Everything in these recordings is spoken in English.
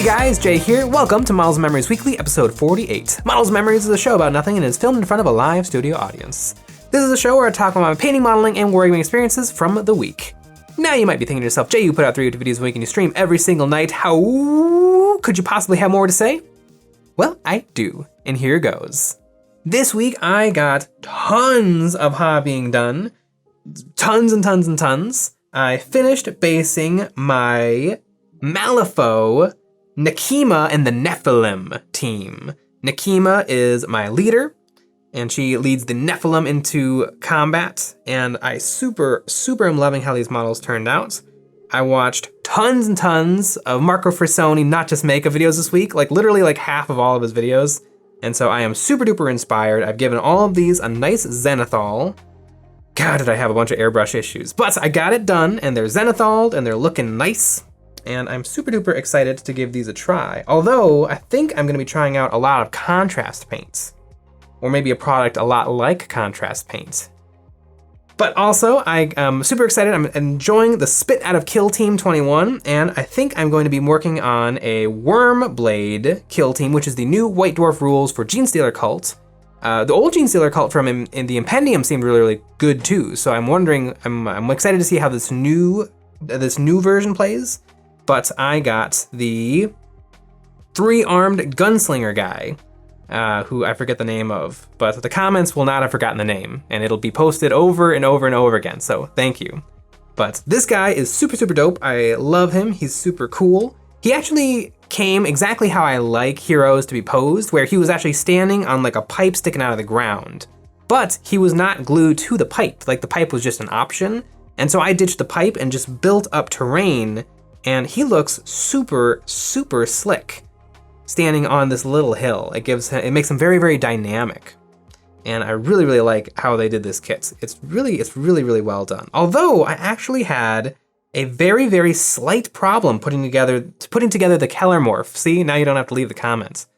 guys, Jay here. Welcome to Models and Memories Weekly, episode 48. Models and Memories is a show about nothing and is filmed in front of a live studio audience. This is a show where I talk about my painting, modeling, and wargaming experiences from the week. Now you might be thinking to yourself, Jay, you put out 3 YouTube videos a week and you stream every single night. How could you possibly have more to say? Well, I do, and here goes. This week I got tons of hobbying done. Tons and tons and tons. I finished basing my Malifaux, Nekima, and the Nephilim team. Nekima is my leader, and she leads the Nephilim into combat, and I super am loving how these models turned out. I watched tons and tons of Marco Frassoni Not Just Makeup videos this week, literally half of all of his videos, and so I am super duper inspired. I've given all of these a nice zenithal. God, did I have a bunch of airbrush issues, but I got it done, and they're zenithaled, and they're looking nice, and I'm super duper excited to give these a try. Although, I think I'm gonna be trying out a lot of contrast paints, or maybe a product a lot like contrast paint. But also, I am super excited. I'm enjoying the Spit out of Kill Team 21, and I think I'm going to be working on a Wormblade Kill Team, which is the new White Dwarf rules for Genestealer Cult. The old Genestealer Cult from in the Impendium seemed really good too, so I'm wondering, I'm excited to see how this new version plays. But I got the 3-armed gunslinger guy, who I forget the name of, but the comments will not have forgotten the name, and it'll be posted over and over and over again, so thank you. But this guy is super dope. I love him. He's super cool. He actually came exactly how I like heroes to be posed, where he was actually standing on a pipe sticking out of the ground. But he was not glued to the pipe, the pipe was just an option. And so I ditched the pipe and just built up terrain, and he looks super slick standing on this little hill. It makes him very dynamic. And I really like how they did this kit. It's really well done. Although I actually had a very slight problem putting together the Keller morph. See, now you don't have to leave the comments.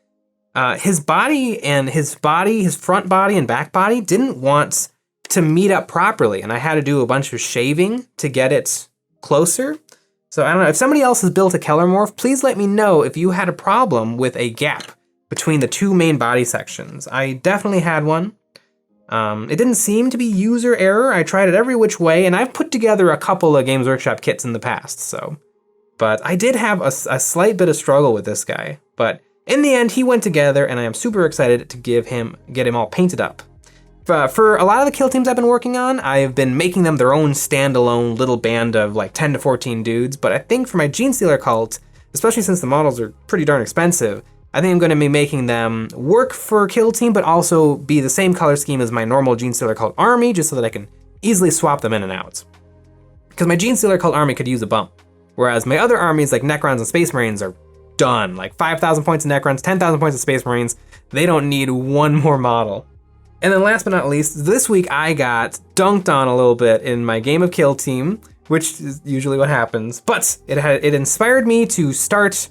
His front body and back body didn't want to meet up properly, and I had to do a bunch of shaving to get it closer. So I don't know, if somebody else has built a Keller morph, please let me know if you had a problem with a gap between the 2 main body sections. I definitely had one. It didn't seem to be user error. I tried it every which way, and I've put together a couple of Games Workshop kits in the past, so. But I did have a slight bit of struggle with this guy. But in the end, he went together, and I am super excited to get him all painted up. For a lot of the kill teams I've been working on, I've been making them their own standalone little band of 10 to 14 dudes, but I think for my Genestealer Cult, especially since the models are pretty darn expensive, I think I'm going to be making them work for kill team, but also be the same color scheme as my normal Genestealer Cult army, just so that I can easily swap them in and out. Because my Genestealer Cult army could use a bump, whereas my other armies like Necrons and Space Marines are done. 5,000 points of Necrons, 10,000 points of Space Marines, they don't need one more model. And then last but not least, this week I got dunked on a little bit in my game of kill team, which is usually what happens, but it inspired me to start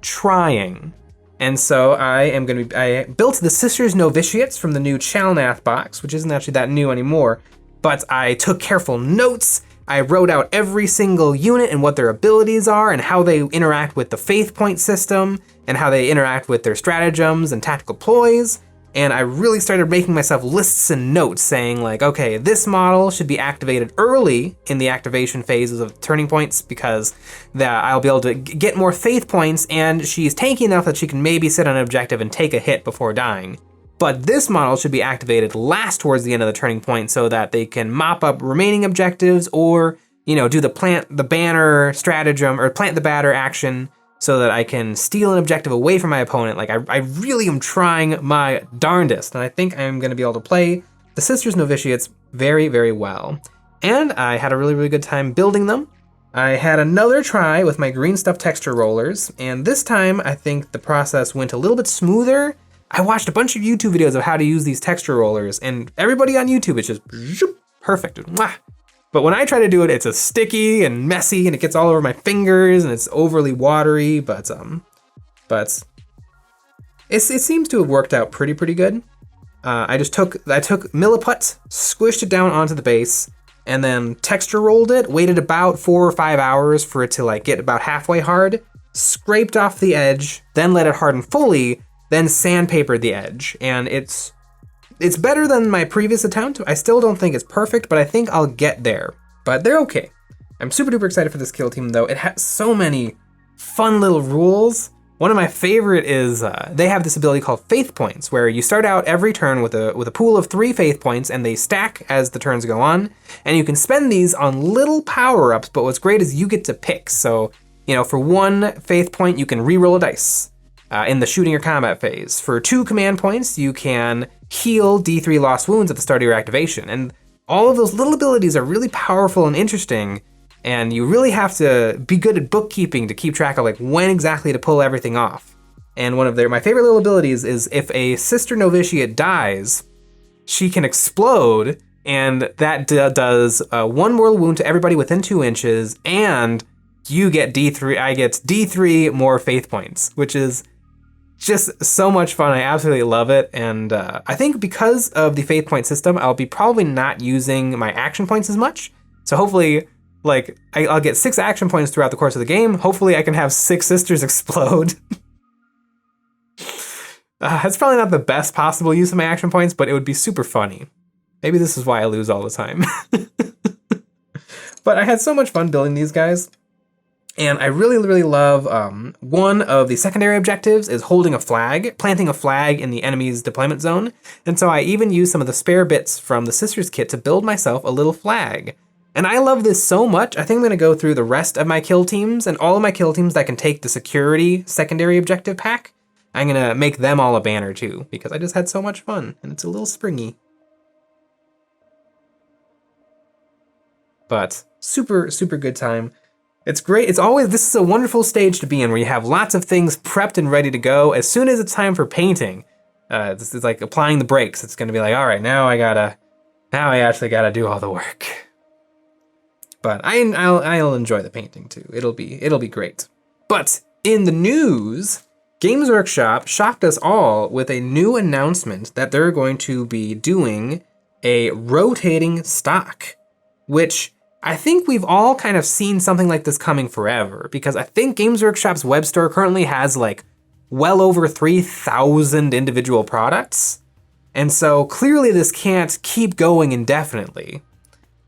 trying. And so I built the Sisters Novitiates from the new Chalnath box, which isn't actually that new anymore, but I took careful notes. I wrote out every single unit and what their abilities are and how they interact with the faith point system and how they interact with their stratagems and tactical ploys. And I really started making myself lists and notes saying okay, this model should be activated early in the activation phases of turning points because I'll be able to get more faith points, and she's tanky enough that she can maybe sit on an objective and take a hit before dying. But this model should be activated last towards the end of the turning point so that they can mop up remaining objectives or, do the plant the banner stratagem or plant the batter action so that I can steal an objective away from my opponent. I really am trying my darndest, and I think I'm gonna be able to play the Sisters Novitiates very well. And I had a really good time building them. I had another try with my green stuff texture rollers, and this time I think the process went a little bit smoother. I watched a bunch of YouTube videos of how to use these texture rollers, and everybody on YouTube, it's just perfect. Mwah. But when I try to do it, it's a sticky and messy, and it gets all over my fingers, and it's overly watery. But it seems to have worked out pretty good. I took Milliput, squished it down onto the base, and then texture rolled it. Waited about 4 or 5 hours for it to get about halfway hard, scraped off the edge, then let it harden fully, then sandpapered the edge. And it's better than my previous attempt. I still don't think it's perfect, but I think I'll get there. But they're okay. I'm super duper excited for this kill team though. It has so many fun little rules. One of my favorite is they have this ability called Faith Points, where you start out every turn with a pool of 3 Faith Points, and they stack as the turns go on. And you can spend these on little power-ups, but what's great is you get to pick. So, for 1 Faith Point, you can re-roll a dice in the shooting or combat phase. For 2 command points, you can heal D3 lost wounds at the start of your activation. And all of those little abilities are really powerful and interesting. And you really have to be good at bookkeeping to keep track of when exactly to pull everything off. And one of my favorite little abilities is if a sister novitiate dies, she can explode, and that does 1 mortal wound to everybody within 2 inches, and you get D3. I get D3 more faith points, which is just so much fun. I absolutely love it, and I think because of the faith point system, I'll be probably not using my action points as much. So hopefully, I'll get 6 action points throughout the course of the game. Hopefully I can have 6 sisters explode. That's probably not the best possible use of my action points, but it would be super funny. Maybe this is why I lose all the time. But I had so much fun building these guys. And I really, really love, one of the secondary objectives is holding a flag, planting a flag in the enemy's deployment zone. And so I even use some of the spare bits from the Sisters kit to build myself a little flag. And I love this so much, I think I'm gonna go through the rest of my kill teams, and all of my kill teams that can take the security secondary objective pack, I'm gonna make them all a banner too, because I just had so much fun, and it's a little springy. But super, super good time. It's great. This is a wonderful stage to be in where you have lots of things prepped and ready to go. As soon as it's time for painting, this is like applying the brakes. It's gonna be like, all right, now I actually gotta do all the work. But I'll enjoy the painting too. It'll be great. But in the news, Games Workshop shocked us all with a new announcement that they're going to be doing a rotating stock, which I think we've all kind of seen something like this coming forever, because I think Games Workshop's web store currently has well over 3,000 individual products. And so clearly this can't keep going indefinitely,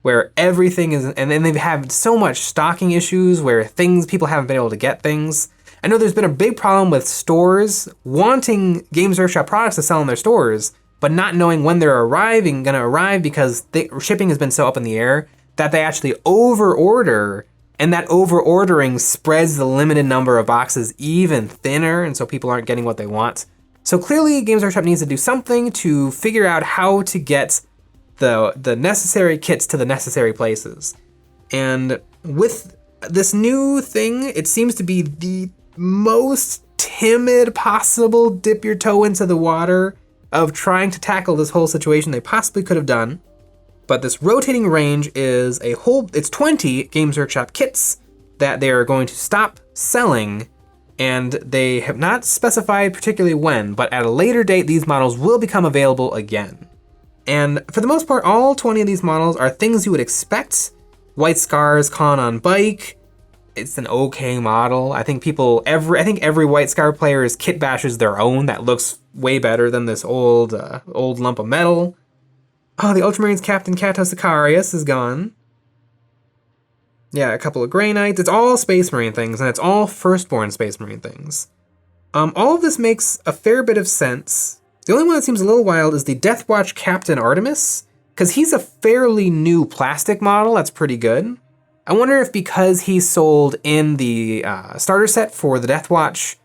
where everything is, and then they've had so much stocking issues where people haven't been able to get things. I know there's been a big problem with stores wanting Games Workshop products to sell in their stores, but not knowing when they're gonna arrive because the shipping has been so up in the air that they actually over-order, and that over-ordering spreads the limited number of boxes even thinner, and so people aren't getting what they want. So clearly Games Workshop needs to do something to figure out how to get the necessary kits to the necessary places. And with this new thing, it seems to be the most timid possible dip your toe into the water of trying to tackle this whole situation they possibly could have done. But this rotating range is it's 20 Games Workshop kits that they are going to stop selling, and they have not specified particularly when, but at a later date, these models will become available again. And for the most part, all 20 of these models are things you would expect. White Scar's Con on bike. It's an okay model. I think every White Scar player is kit bashes their own. That looks way better than this old lump of metal. Oh, the Ultramarines Captain Cato Sicarius is gone. Yeah, a couple of Grey Knights. It's all Space Marine things, and it's all Firstborn Space Marine things. All of this makes a fair bit of sense. The only one that seems a little wild is the Deathwatch Captain Artemis, because he's a fairly new plastic model that's pretty good. I wonder if because he's sold in the starter set for the Deathwatch,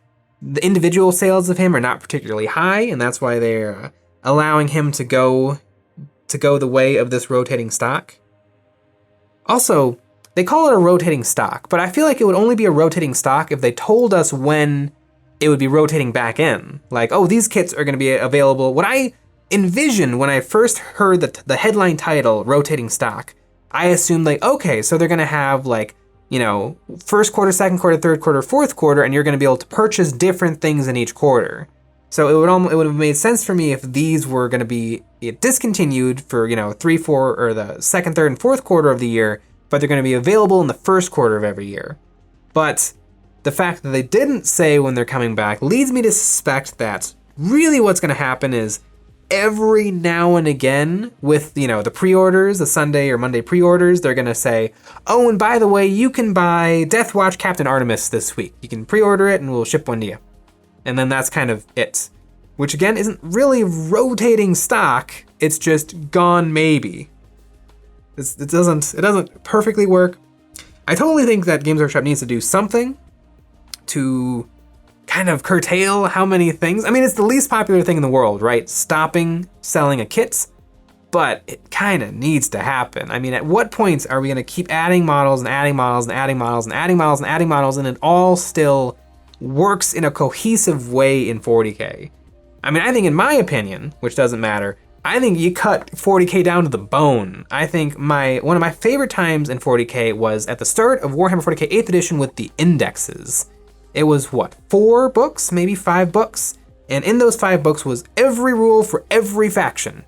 the individual sales of him are not particularly high, and that's why they're allowing him to go the way of this rotating stock. Also, they call it a rotating stock, but I feel like it would only be a rotating stock if they told us when it would be rotating back in. Like, oh, these kits are gonna be available. What I envisioned when I first heard the headline title, rotating stock, I assumed okay, so they're gonna have first quarter, second quarter, third quarter, fourth quarter, and you're gonna be able to purchase different things in each quarter. So it would have made sense for me if these were going to be discontinued for 3, 4, or the second, third, and fourth quarter of the year, but they're going to be available in the first quarter of every year. But the fact that they didn't say when they're coming back leads me to suspect that really what's going to happen is every now and again with, the pre-orders, the Sunday or Monday pre-orders, they're going to say, oh, and by the way, you can buy Deathwatch Captain Artemis this week. You can pre-order it and we'll ship one to you. And then that's kind of it. Which again, isn't really rotating stock. It's just gone maybe. It doesn't perfectly work. I totally think that Games Workshop needs to do something to kind of curtail how many things. I mean, it's the least popular thing in the world, right? Stopping selling a kit, but it kind of needs to happen. I mean, at what point are we going to keep adding models and adding models and adding models and adding models and adding models, and it all still works in a cohesive way in 40K? I mean, I think in my opinion, which doesn't matter, I think you cut 40K down to the bone. I think one of my favorite times in 40K was at the start of Warhammer 40K 8th edition with the indexes. It was 4 books, maybe 5 books? And in those 5 books was every rule for every faction.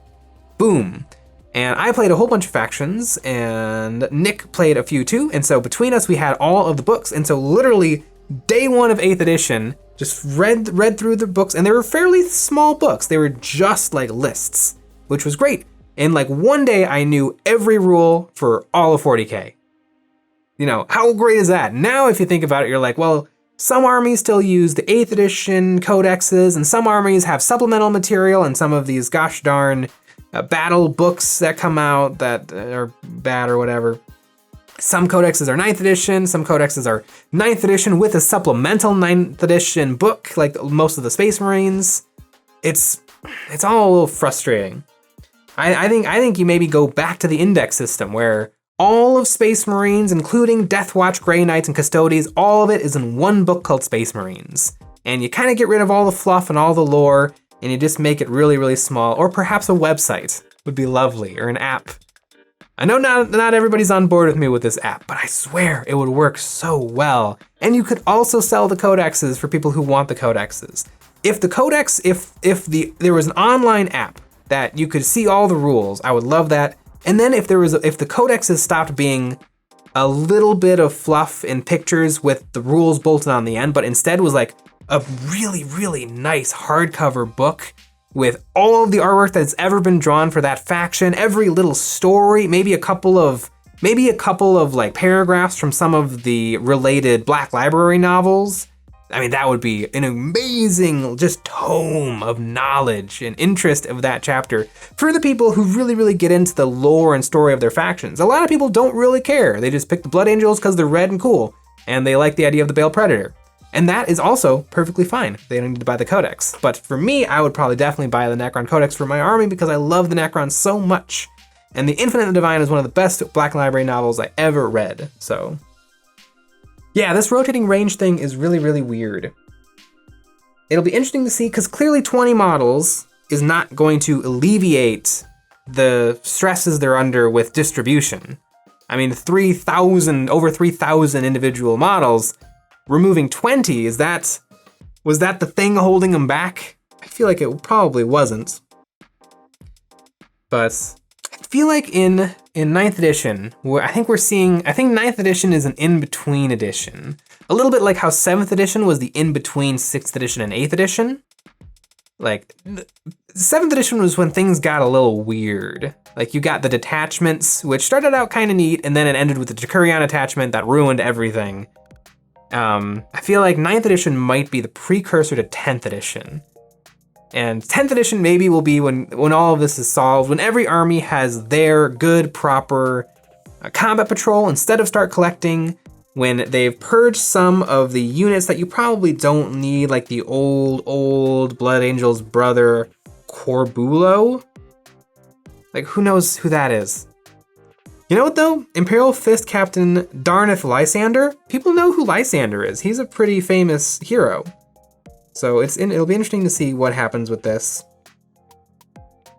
Boom. And I played a whole bunch of factions, and Nick played a few too. And so between us, we had all of the books. And so literally day 1 of 8th edition, just read through the books, and they were fairly small books. They were just like lists, which was great. And like one day I knew every rule for all of 40K. How great is that? Now, if you think about it, you're like, well, some armies still use the 8th edition codexes, and some armies have supplemental material, and some of these gosh darn battle books that come out that are bad or whatever. Some codexes are 9th edition, some codexes are 9th edition with a supplemental 9th edition book, like most of the Space Marines. It's all a little frustrating. I think you maybe go back to the index system where all of Space Marines, including Deathwatch, Grey Knights, and Custodes, all of it is in one book called Space Marines. And you kind of get rid of all the fluff and all the lore, and you just make it really, really small. Or perhaps a website would be lovely, or an app. I know not everybody's on board with me with this app, but I swear it would work so well. And you could also sell the codexes for people who want the codexes. If the codex, there was an online app that you could see all the rules, I would love that. And then if the codexes stopped being a little bit of fluff in pictures with the rules bolted on the end, but instead was like a really, really nice hardcover book with all of the artwork that's ever been drawn for that faction, every little story, maybe a couple of like paragraphs from some of the related Black Library novels. I mean, that would be an amazing just tome of knowledge and interest of that chapter for the people who really, really get into the lore and story of their factions. A lot of people don't really care. They just pick the Blood Angels because they're red and cool, and they like the idea of the Bale Predator. And that is also perfectly fine. They don't need to buy the Codex. But for me, I would probably definitely buy the Necron Codex for my army because I love the Necron so much. And the Infinite and Divine is one of the best Black Library novels I ever read, so... yeah, this rotating range thing is really, really weird. It'll be interesting to see, because clearly 20 models is not going to alleviate the stresses they're under with distribution. I mean, over 3,000 individual models, removing 20, was that the thing holding them back? I feel like it probably wasn't. But I feel like in 9th edition, I think 9th edition is an in-between edition. A little bit like how 7th edition was the in-between 6th edition and 8th edition. Like, 7th edition was when things got a little weird. Like, you got the detachments, which started out kind of neat, and then it ended with the Decurion attachment that ruined everything. I feel like 9th edition might be the precursor to 10th edition. And 10th edition maybe will be when all of this is solved, when every army has their good, proper combat patrol instead of start collecting, when they've purged some of the units that you probably don't need, like the old Blood Angel's brother, Corbulo. Like, who knows who that is? You know what though? Imperial Fist Captain Darneth Lysander? People know who Lysander is. He's a pretty famous hero. So it'll be interesting to see what happens with this.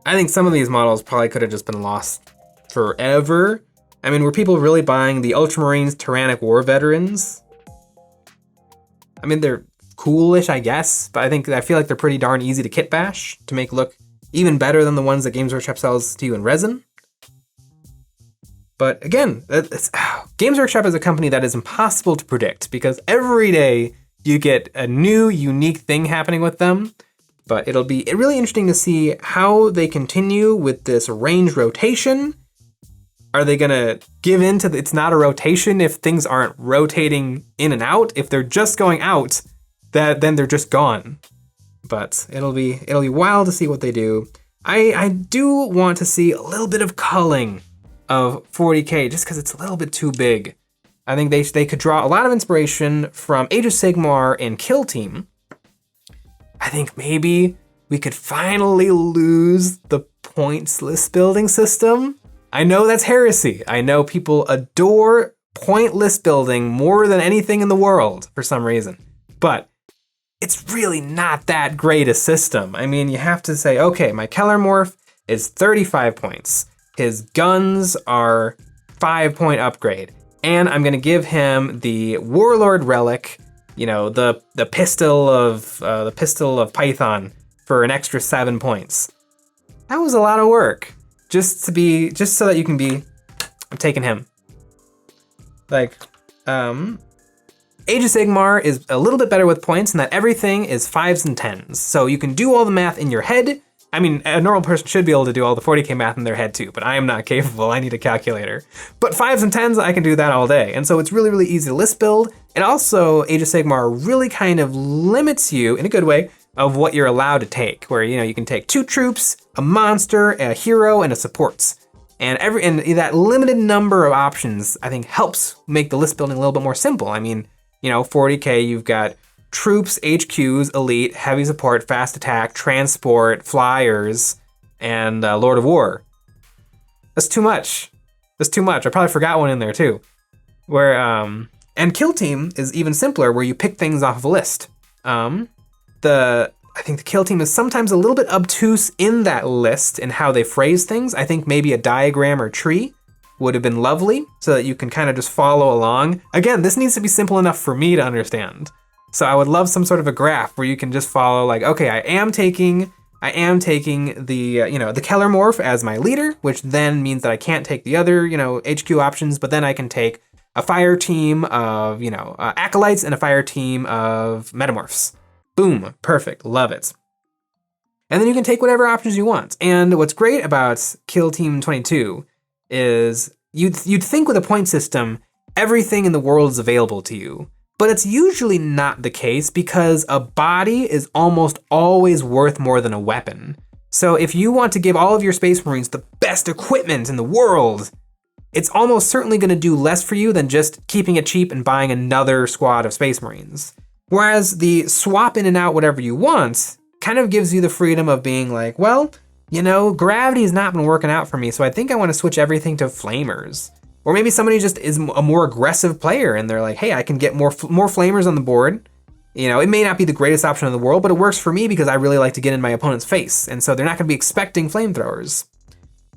I think some of these models probably could have just been lost forever. I mean, were people really buying the Ultramarines Tyrannic War Veterans? I mean, they're coolish, I guess, but I feel like they're pretty darn easy to kit bash to make look even better than the ones that Games Workshop sells to you in resin. But again, Games Workshop is a company that is impossible to predict because every day you get a new, unique thing happening with them. But it'll be really interesting to see how they continue with this range rotation. Are they gonna give in to it's not a rotation if things aren't rotating in and out? If they're just going out, then they're just gone. But it'll be wild to see what they do. I do want to see a little bit of culling of 40K just because it's a little bit too big. I think they could draw a lot of inspiration from Age of Sigmar and Kill Team. I think maybe we could finally lose the points list building system. I know that's heresy. I know people adore point list building more than anything in the world for some reason. But it's really not that great a system. I mean, you have to say, okay, my Kellermorph is 35 points. His guns are 5-point upgrade. And I'm gonna give him the Warlord Relic, you know, the pistol of Python for an extra 7 points. That was a lot of work. Just so that you can be, I'm taking him. Like, Age of Sigmar is a little bit better with points in that everything is 5s and 10s. So you can do all the math in your head. I mean, a normal person should be able to do all the 40K math in their head too, but I am not capable. I need a calculator. But 5s and 10s, I can do that all day. And so it's really, really easy to list build. And also, Age of Sigmar really kind of limits you, in a good way, of what you're allowed to take. Where, you know, you can take 2 troops, a monster, a hero, and a supports. And that limited number of options, I think, helps make the list building a little bit more simple. I mean, you know, 40K, you've got troops, HQs, elite, heavy support, fast attack, transport, flyers, and Lord of War. That's too much. That's too much. I probably forgot one in there too. Where and Kill Team is even simpler, where you pick things off of a list. I think the Kill Team is sometimes a little bit obtuse in that list and how they phrase things. I think maybe a diagram or tree would have been lovely so that you can kind of just follow along. Again, this needs to be simple enough for me to understand. So I would love some sort of a graph where you can just follow, like, okay, I am taking the the Kellermorph as my leader, which then means that I can't take the other, HQ options, but then I can take a fire team of, acolytes and a fire team of metamorphs. Boom, perfect, love it. And then you can take whatever options you want. And what's great about Kill Team 22 is you'd think with a point system, everything in the world is available to you. But it's usually not the case because a body is almost always worth more than a weapon. So if you want to give all of your Space Marines the best equipment in the world, it's almost certainly going to do less for you than just keeping it cheap and buying another squad of Space Marines. Whereas the swap in and out whatever you want kind of gives you the freedom of being like, well, gravity has not been working out for me, so I think I want to switch everything to flamers. Or maybe somebody just is a more aggressive player and they're like, hey, I can get more flamers on the board. It may not be the greatest option in the world, but it works for me because I really like to get in my opponent's face. And so they're not going to be expecting flamethrowers.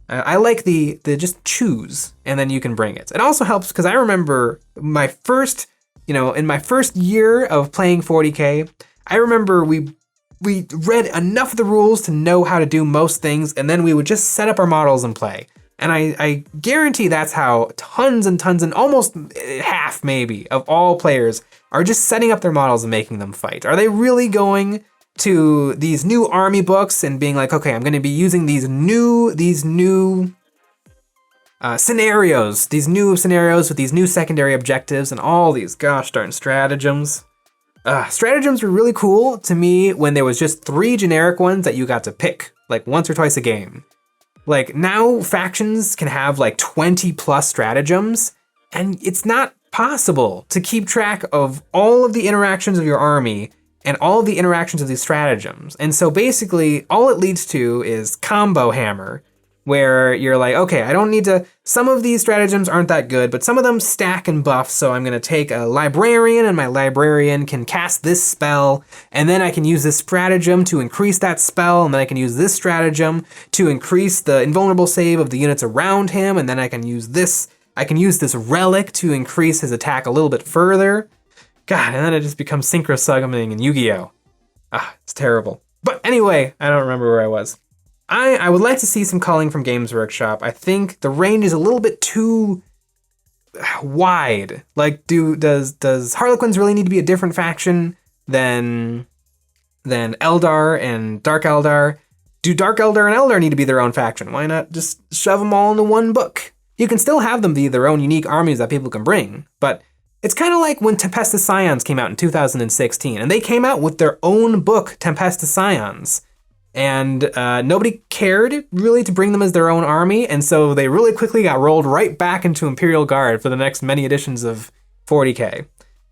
I like the just choose and then you can bring it. It also helps because I remember my first, in my first year of playing 40K, I remember we read enough of the rules to know how to do most things, and then we would just set up our models and play. And I guarantee that's how tons and tons and almost half maybe of all players are just setting up their models and making them fight. Are they really going to these new army books and being like, okay, I'm going to be using these new scenarios with these new secondary objectives and all these gosh darn stratagems. Stratagems were really cool to me when there was just 3 generic ones that you got to pick like once or twice a game. Like now factions can have like 20 plus stratagems, and it's not possible to keep track of all of the interactions of your army and all of the interactions of these stratagems. And so basically all it leads to is combo hammer, where you're like, okay, I don't need to, some of these stratagems aren't that good, but some of them stack and buff, so I'm gonna take a librarian and my librarian can cast this spell, and then I can use this stratagem to increase that spell, and then I can use this stratagem to increase the invulnerable save of the units around him, and then I can use this relic to increase his attack a little bit further. God, and then it just becomes synchro summoning in Yu-Gi-Oh! It's terrible. But anyway, I don't remember where I was. I would like to see some culling from Games Workshop. I think the range is a little bit too wide. Like, does Harlequins really need to be a different faction than Eldar and Dark Eldar? Do Dark Eldar and Eldar need to be their own faction? Why not just shove them all into one book? You can still have them be their own unique armies that people can bring, but it's kind of like when Tempestus Scions came out in 2016, and they came out with their own book, Tempestus Scions, and nobody cared really to bring them as their own army, and so they really quickly got rolled right back into Imperial Guard for the next many editions of 40k.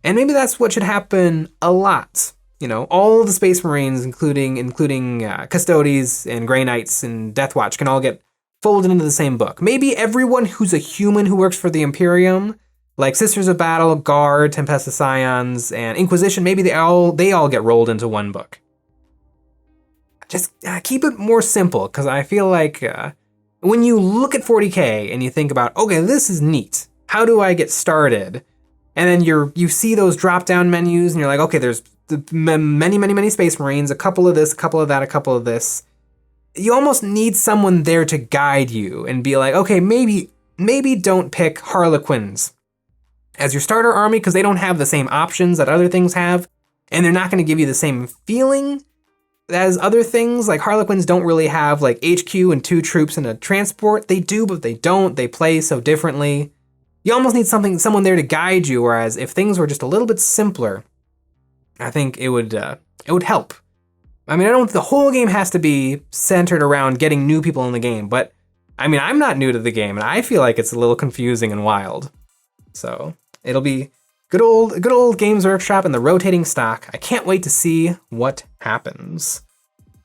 And maybe that's what should happen a lot. You know, all the Space Marines, including Custodes and Grey Knights and Deathwatch, can all get folded into the same book. Maybe everyone who's a human who works for the Imperium, like Sisters of Battle, Guard, Tempestus Scions, and Inquisition, maybe they all get rolled into one book. Just keep it more simple, because I feel like when you look at 40k and you think about, okay, this is neat. How do I get started? And then you see those drop-down menus, and you're like, okay, there's many Space Marines, a couple of this, a couple of that, a couple of this. You almost need someone there to guide you and be like, okay, maybe don't pick Harlequins as your starter army, because they don't have the same options that other things have, and they're not going to give you the same feeling as other things. Like Harlequins don't really have like HQ and 2 troops and a transport. They do, but they don't. They play so differently. You almost need someone there to guide you, whereas if things were just a little bit simpler, I think it would help. I mean, I don't think the whole game has to be centered around getting new people in the game, but I mean, I'm not new to the game, and I feel like it's a little confusing and wild. So it'll be good old Games Workshop and the rotating stock. I can't wait to see what happens.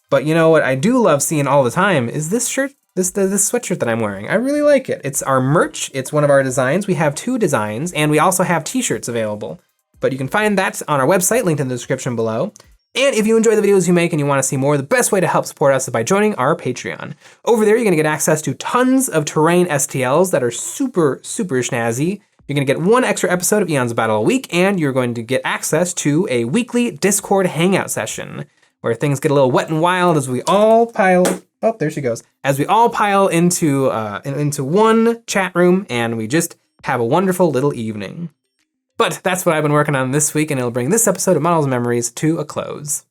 But you know what I do love seeing all the time is this shirt, this sweatshirt that I'm wearing. I really like it. It's our merch. It's one of our designs. We have 2 designs, and we also have t-shirts available. But you can find that on our website, linked in the description below. And if you enjoy the videos you make and you want to see more, the best way to help support us is by joining our Patreon. Over there, you're going to get access to tons of terrain STLs that are super snazzy. You're going to get 1 extra episode of Eon's Battle a week, and you're going to get access to a weekly Discord hangout session where things get a little wet and wild as we all pile... Oh, there she goes. As we all pile into one chat room, and we just have a wonderful little evening. But that's what I've been working on this week, and it'll bring this episode of Models and Memories to a close.